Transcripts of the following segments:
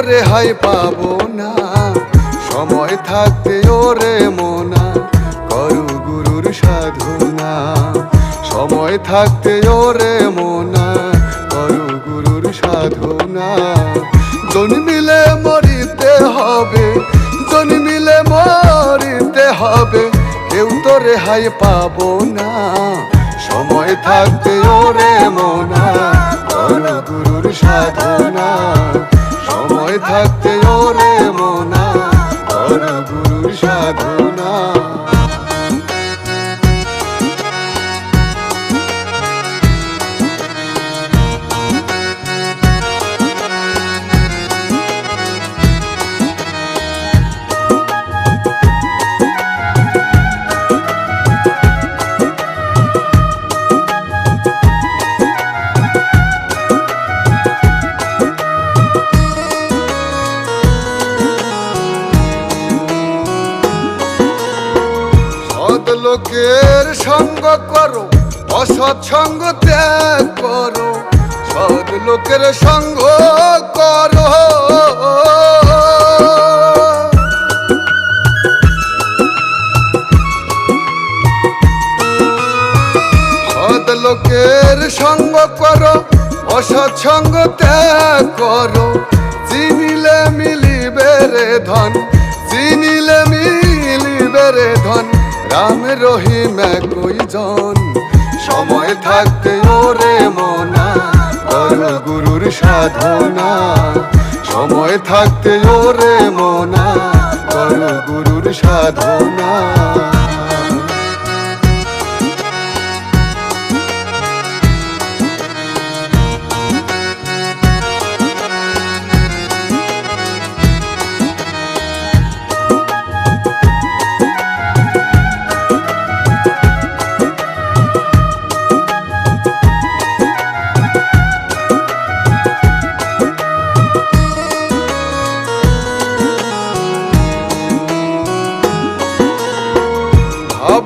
রেহাই পাবো না। সময় থাকতে ওরে মোনা করু গুরুর সাধনা। সময় থাকতে ওরে মোনা করু গুরুর সাধনা। জন্মিলে মরিতে হবে, জন্মিলে মরিতে হবে, কেউ তো রেহাই পাবো না। সময় থাকতে ওরে মোনা করু গুরুর সাধনা। সময় থাকতে ওরে মোনা করু গুরুর সাধনা। লোকের সঙ্গ করো, অসৎ সঙ্গ ত্যাগ করো। সৎ লোকের সঙ্গ করো, সৎ লোকের সঙ্গ করো, অসৎ সঙ্গ ত্যাগ করো। চিনিলে মিলিবে রে ধন, চিনিলে মিলিবে রে ধন, রাম রহিম একই জন। সময় থাকতে ওরে মোনা করু গুরুর সাধনা। সময় থাকতে ওরে মোনা করু গুরুর সাধনা।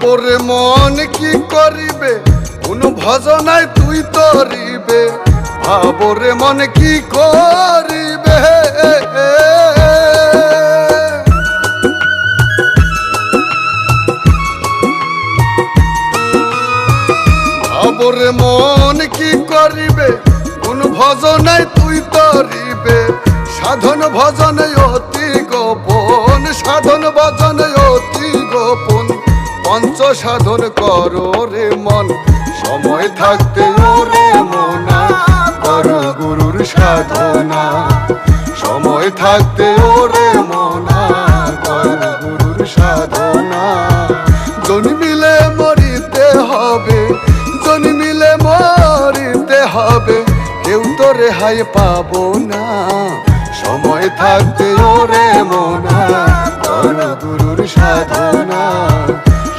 ভাবরে মন কি করিবে, কোন ভজনায় তুই তরিবে। ভাবরে মন কি করিবে, ভাবরে মন কি করিবে, কোন ভজনায় তুই তরিবে। সাধন ভজনে অতি গোপন, সাধন ভজনে অতি গোপন। পঞ্চ সাধন করো রে মন, সময় থাকতে ওরে মোনা করো গুরুর সাধনা। সময় থাকতে ওরে মোনা করো গুরুর সাধনা। জন্মিলে মরিতে হবে, জন্মিলে মরিতে হবে, কেউ তো রেহাই পাবো না। সময় থাকতে ওরে মোনা করো গুরুর সাধনা।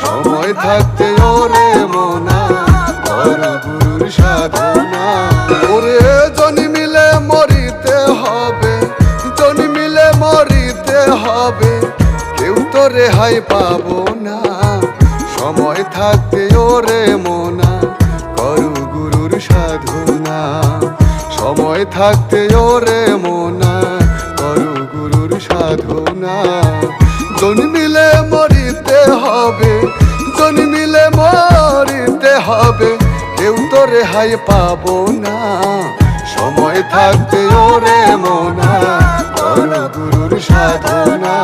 সময় থাকতে ওরে মোনা করু গুরুর সাধনা। ওরে জন্মিলে মরিতে হবে, জন্মিলে মরিতে হবে, কেউ তো রেহাই পাবো না। সময় থাকতে ওরে মোনা করু গুরুর সাধনা। সময় থাকতে ওরে মোনা করু গুরুর সাধনা। জন্মিলে মরিতে হবে, জন্মিলে মরিতে হবে, কেউ তো রেহাই পাবো না। সময় থাকতে ওরে মোনা করু গুরুর সাধনা।